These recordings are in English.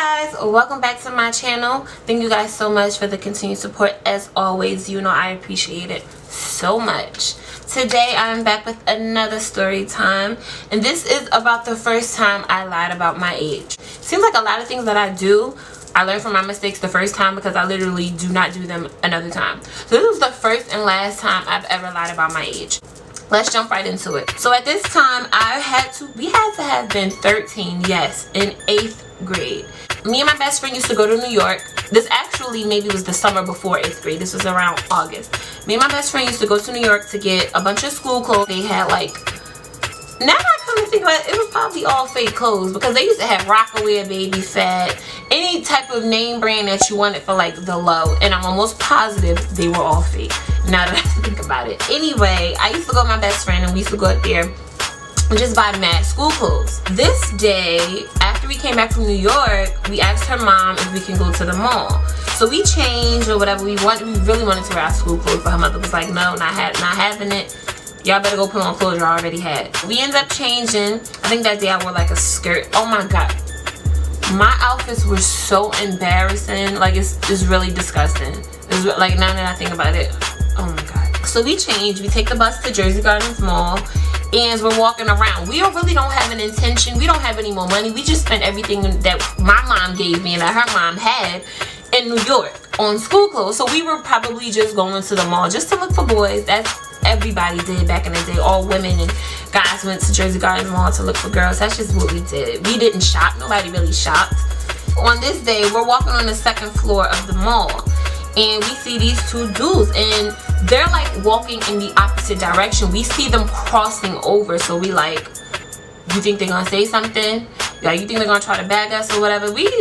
Guys, welcome back to my channel. Thank you guys so much for the continued support. As always, you know I appreciate it so much. Today I'm back with another story time, and this is about the first time I lied about my age. Seems like a lot of things that I do, I learned from my mistakes the first time because I literally do not do them another time. So this was the first and last time I've ever lied about my age. Let's jump right into it. So at this time we had to have been 13, yes, in 8th grade. Me and my best friend used to go to New York. This actually maybe was the summer before 8th grade. This was around August. Me and my best friend used to go to New York to get a bunch of school clothes. They had like, now that I come to think about it, it was probably all fake clothes because they used to have Rockaway, Baby Fat, any type of name brand that you wanted for like the low, and I'm almost positive they were all fake now that I think about it. Anyway, I used to go with my best friend and we used to go up there and just buy mad school clothes. This day, after we came back from New York, we asked her mom if we can go to the mall. So we changed or whatever we really wanted to wear our school clothes, but her mother was like, no, not having it. Y'all better go put on clothes you already had. We ended up changing. I think that day I wore like a skirt. Oh my god. My outfits were so embarrassing. Like it's really disgusting. It's like now that I think about it. Oh my god. So we changed. We take the bus to Jersey Gardens Mall. And we're walking around. We really don't have an intention. We don't have any more money. We just spent everything that my mom gave me and that her mom had in New York on school clothes. So we were probably just going to the mall just to look for boys. That's everybody did back in the day. All women and guys went to Jersey Gardens Mall to look for girls. That's just what we did. We didn't shop. Nobody really shopped. On this day, we're walking on the second floor of the mall. And we see these two dudes. And they're like walking in the opposite direction. We see them crossing over. So we like, you think they're gonna say something? Like, you think they're gonna try to bag us or whatever? We're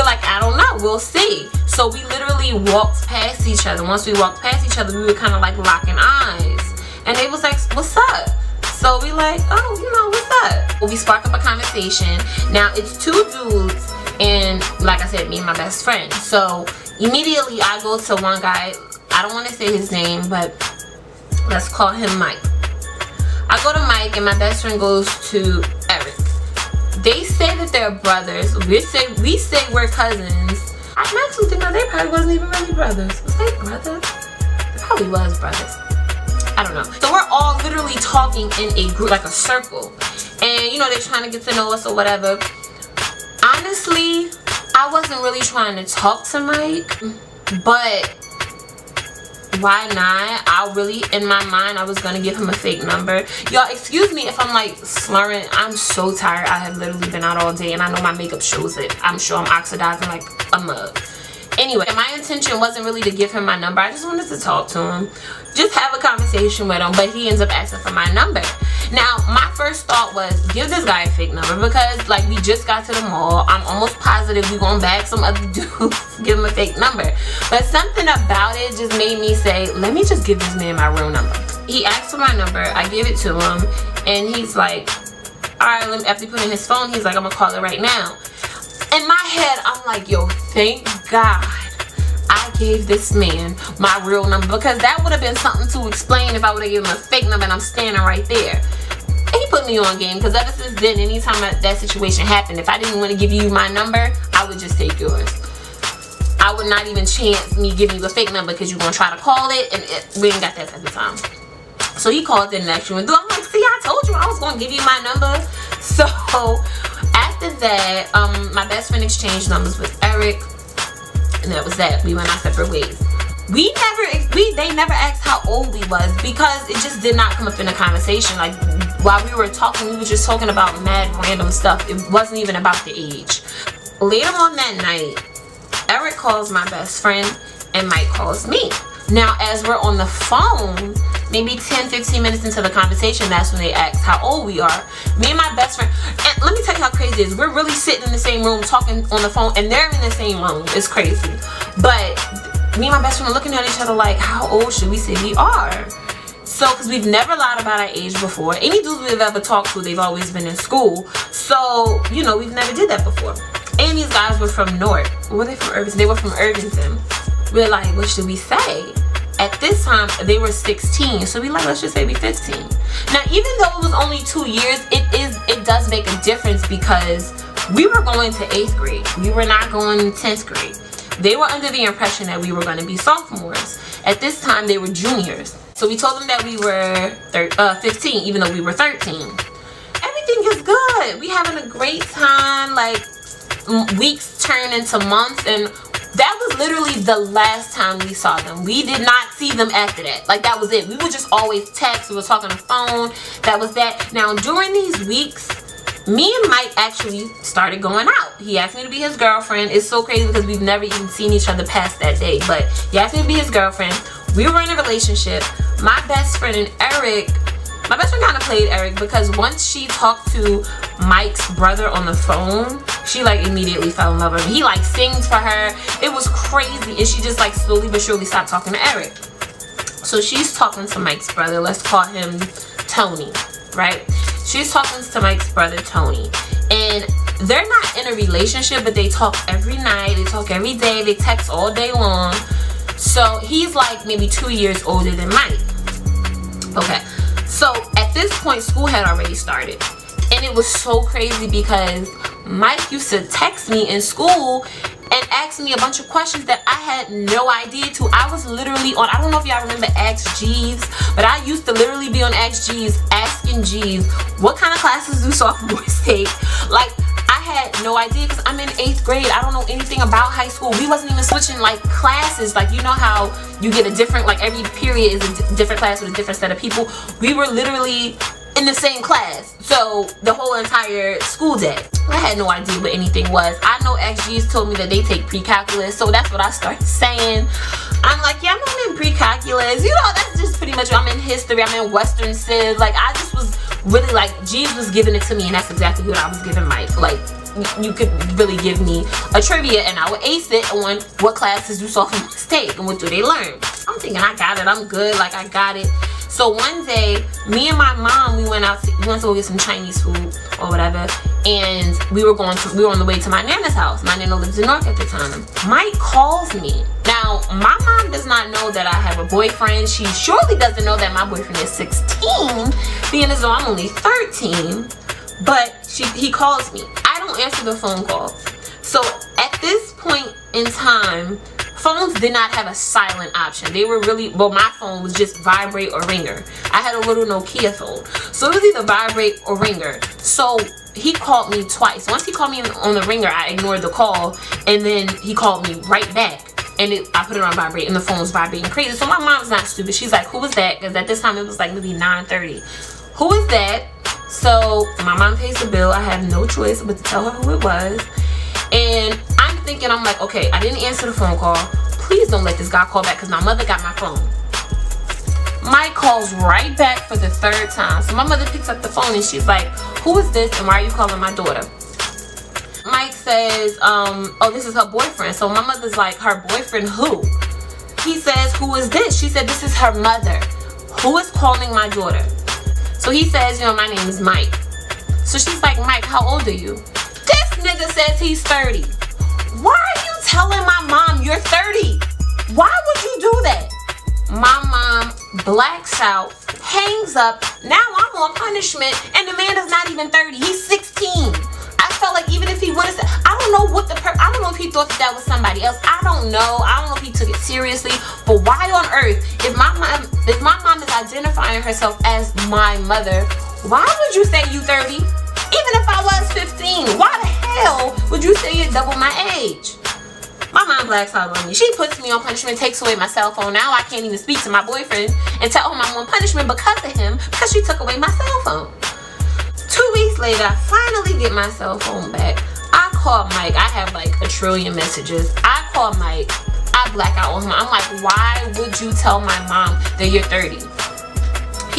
like, I don't know, we'll see. So we literally walked past each other. Once we walked past each other, we were kind of like locking eyes. And they was like, what's up? So we like, oh, you know, what's up? Well, we spark up a conversation. Now it's two dudes and like I said, me and my best friend. So immediately I go to one guy. I don't want to say his name, but let's call him Mike. I go to Mike and my best friend goes to Eric. They say that they're brothers. We say we're cousins. I actually think that they probably wasn't even really brothers. Was they brothers? They probably was brothers. I don't know. So we're all literally talking in a group, like a circle. And you know, they're trying to get to know us or whatever. Honestly, I wasn't really trying to talk to Mike, but why not? In my mind, I was gonna give him a fake number. Y'all, excuse me if I'm like slurring. I'm so tired. I have literally been out all day and I know my makeup shows it. I'm sure I'm oxidizing like a mug. Anyway, my intention wasn't really to give him my number. I just wanted to talk to him, just have a conversation with him, but he ends up asking for my number. Now, my first thought was, give this guy a fake number because, like, we just got to the mall. I'm almost positive we're going to bag some other dudes, give him a fake number. But something about it just made me say, let me just give this man my real number. He asked for my number. I give it to him, and he's like, all right, after he put in his phone, he's like, I'm going to call it right now. In my head, I'm like, yo, thank God I gave this man my real number, because that would have been something to explain if I would have given him a fake number and I'm standing right there. And he put me on game, because ever since then, anytime that situation happened, if I didn't want to give you my number, I would just take yours. I would not even chance me giving you a fake number because you're going to try to call it, and we ain't got that type of time. So he called in the next room and I'm like, see, I told you I was going to give you my number. So after that, my best friend exchanged numbers with Eric, and that was that. We went our separate ways. They never asked how old we was because it just did not come up in the conversation. Like, while we were talking, we were just talking about mad random stuff. It wasn't even about the age. Later on that night, Eric calls my best friend and Mike calls me. Now, as we're on the phone, maybe 10-15 minutes into the conversation, that's when they ask how old we are. Me and my best friend, and let me tell you how crazy it is. We're really sitting in the same room talking on the phone, and they're in the same room. It's crazy. But me and my best friend are looking at each other like, how old should we say we are? So, because we've never lied about our age before. Any dudes we've ever talked to, they've always been in school. So, you know, we've never did that before. And these guys were from North. Were they from Irvington? They were from Irvington. We're like, what should we say? At this time, they were 16. So we like, let's just say we 15. Now, even though it was only 2 years, it does make a difference because We were going to 8th grade. We were not going 10th grade. They were under the impression that we were going to be sophomores. At this time, they were juniors. So we told them that we were 15, even though we were 13. Everything is good. We having a great time. Like, weeks turn into months, and that was literally the last time we saw them. We did not see them after that. Like, that was it. We would just always text. We were talking on the phone. That was that. Now, during these weeks, me and Mike actually started going out. He asked me to be his girlfriend. It's so crazy because we've never even seen each other past that day. But he asked me to be his girlfriend. We were in a relationship. My best friend and Eric, my best friend kind of played Eric because once she talked to Mike's brother on the phone, she like immediately fell in love with him. He like sings for her. It was crazy. And she just like slowly but surely stopped talking to Eric. So she's talking to Mike's brother. Let's call him Tony, right? She's talking to Mike's brother Tony. And they're not in a relationship, but they talk every night. They talk every day. They text all day long. So he's like maybe 2 years older than Mike. Okay. So at this point, school had already started. And it was so crazy because Mike used to text me in school and ask me a bunch of questions that I had no idea to. I was literally on, I don't know if y'all remember Ask Jeeves, but I used to literally be on Ask Jeeves, asking Jeeves, what kind of classes do sophomores take? Like, I had no idea because I'm in 8th grade. I don't know anything about high school. We wasn't even switching like classes. Like, you know how you get a different, like every period is a different class with a different set of people. We were literally in the same class, so the whole entire school day. I had no idea what anything was. I know XG's told me that they take pre-calculus, so that's what I started saying. I'm like, yeah, I'm not in pre-calculus. You know, that's just pretty much, I'm in history, I'm in Western Civ. Like, I just was really like, G's was giving it to me, and that's exactly what I was giving Mike. Like, you could really give me a trivia, and I would ace it on what classes do sophomores take, and what do they learn. I'm thinking, I got it, I'm good, like, I got it. So one day, me and my mom, we went to go get some Chinese food or whatever, and we were on the way to my Nana's house. My Nana lives in North at the time. Mike calls me. Now, my mom does not know that I have a boyfriend. She surely doesn't know that my boyfriend is 16, being as though I'm only 13. But he calls me. I don't answer the phone call. So at this point in time, phones did not have a silent option. They were really, well, my phone was just vibrate or ringer. I had a little Nokia phone. So it was either vibrate or ringer. So he called me twice. Once he called me on the ringer, I ignored the call. And then he called me right back. And I put it on vibrate, and the phone was vibrating crazy. So my mom's not stupid. She's like, who was that? Because at this time, it was like maybe 9:30. Who is that? So my mom pays the bill. I have no choice but to tell her who it was. And I'm thinking, I'm like, okay, I didn't answer the phone call. Please don't let this guy call back because my mother got my phone. Mike calls right back for the 3rd time. So my mother picks up the phone and she's like, who is this and why are you calling my daughter? Mike says, oh, this is her boyfriend. So my mother's like, her boyfriend who? He says, who is this? She said, this is her mother. Who is calling my daughter? So he says, you know, my name is Mike. So she's like, Mike, how old are you? This nigga says he's 30. Why are you telling my mom you're 30? Why would you do that? My mom blacks out, hangs up. Now I'm on punishment, and the man is not even 30. He's 16. I felt like even if he would have said, I don't know what I don't know if he thought that was somebody else. I don't know if he took it seriously. But why on earth, if my mom is identifying herself as my mother, why would you say you 30? Even if I was 15, why the hell would you say you're double my age? My mom blacks out on me. She puts me on punishment, takes away my cell phone. Now I can't even speak to my boyfriend and tell him I'm on punishment because of him, because she took away my cell phone. 2 weeks later, I finally get my cell phone back. I call Mike. I have like a trillion messages. I call Mike. I black out on him. I'm like, why would you tell my mom that you're 30?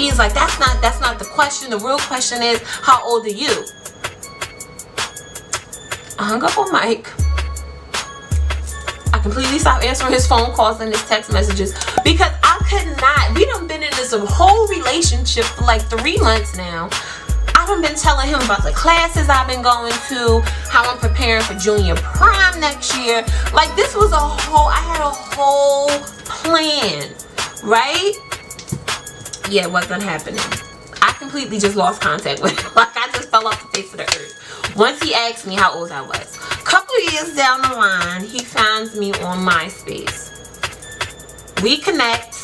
He's like, that's not the question. The real question is, how old are you? I hung up on Mike. I completely stopped answering his phone calls and his text messages because I could not. We done been in this whole relationship for like 3 months now. I done been telling him about the classes I've been going to, how I'm preparing for junior prom next year. Like, this was I had a whole plan, right? Yeah, it wasn't happening. I completely just lost contact with him. Like, I just fell off the face of the earth. Once he asked me how old I was. A couple years down the line, he finds me on MySpace. We connect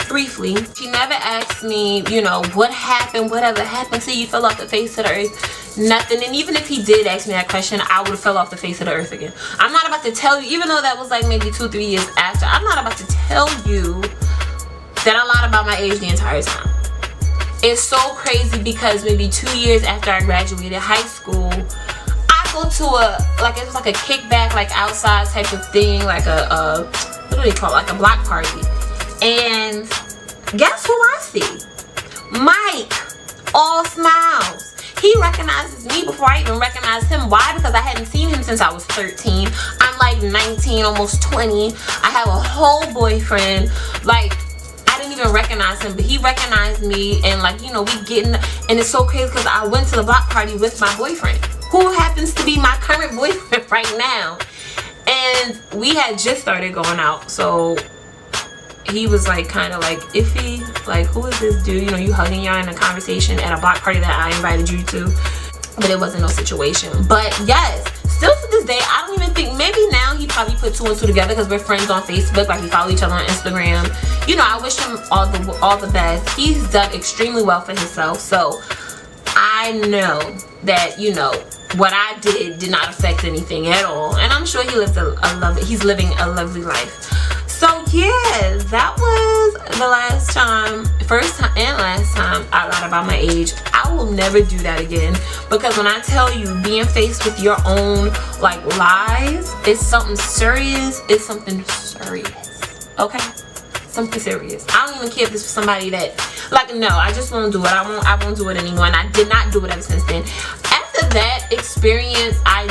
briefly. He never asked me, you know, what happened, whatever happened to you, fell off the face of the earth. Nothing. And even if he did ask me that question, I would have fell off the face of the earth again. I'm not about to tell you, even though that was like maybe 2-3 years after, I'm not about to tell you that I lied about my age the entire time. It's so crazy because maybe 2 years after I graduated high school, I go to it was like a kickback, like outside type of thing, like a what do they call it? Like a block party. And guess who I see? Mike. All smiles. He recognizes me before I even recognize him. Why? Because I hadn't seen him since I was 13. I'm like 19, almost 20. I have a whole boyfriend. Like, I didn't even recognize him, but he recognized me, and like, you know, we getting, and it's so crazy because I went to the block party with my boyfriend, who happens to be my current boyfriend right now. And we had just started going out, so he was like kind of like iffy, like, who is this dude? You know, you hugging, y'all in a conversation at a block party that I invited you to, but it wasn't no situation. But yes, still to this day, I don't even think, maybe now he probably put 2 and 2 together because we're friends on Facebook, like we follow each other on Instagram. You know, I wish him all the best. He's done extremely well for himself, so I know that, you know, what I did not affect anything at all, and I'm sure he lives he's living a lovely life. So yeah, that was the last time, first time and last time I lied about my age. I will never do that again, because when I tell you, being faced with your own like lies is something serious. It's something serious, okay? Something serious. I don't even care if this was somebody that, like, no, I just won't do it. I won't do it anymore, and I did not do it ever since then. After that experience, I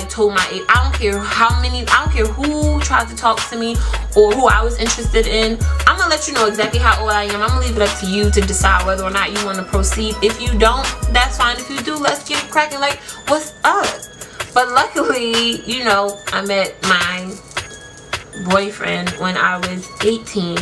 told my age. I don't care how many, I don't care who tried to talk to me or who I was interested in. I'm gonna let you know exactly how old I am. I'm gonna leave it up to you to decide whether or not you want to proceed. If you don't, that's fine. If you do, let's get it cracking. Like, what's up? But luckily, you know, I met my boyfriend when I was 18,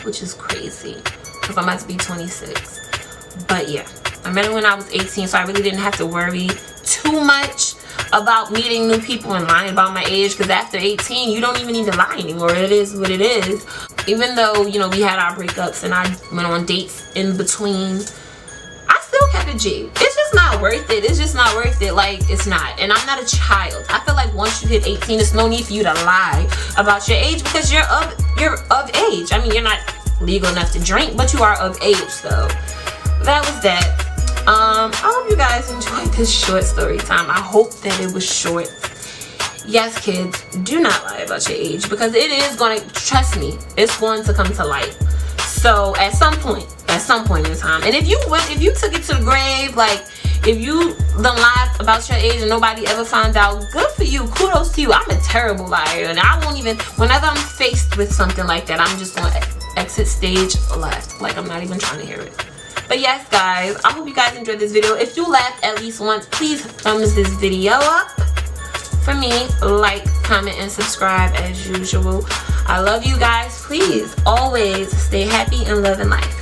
which is crazy because I'm about to be 26. But yeah, I met him when I was 18, so I really didn't have to worry too much about meeting new people and lying about my age, because after 18 you don't even need to lie anymore. It is what it is. Even though, you know, we had our breakups and I went on dates in between, I still kept it G. It's just not worth it. It's just not worth it. Like, it's not. And I'm not a child. I feel like once you hit 18, there's no need for you to lie about your age, because you're of age. I mean, you're not legal enough to drink, but you are of age. So that was that. I hope you guys enjoyed this short story time. I hope that it was short. Yes, kids, do not lie about your age, because it is going to, trust me, it's going to come to light. So at some point in time, and if you took it to the grave, like if you done lied about your age and nobody ever found out, good for you, kudos to you. I'm a terrible liar, and I won't even, whenever I'm faced with something like that, I'm just going to exit stage left. Like, I'm not even trying to hear it. But yes, guys, I hope you guys enjoyed this video. If you laughed at least once, please thumbs this video up for me. Like, comment, and subscribe as usual. I love you guys. Please always stay happy and love in life.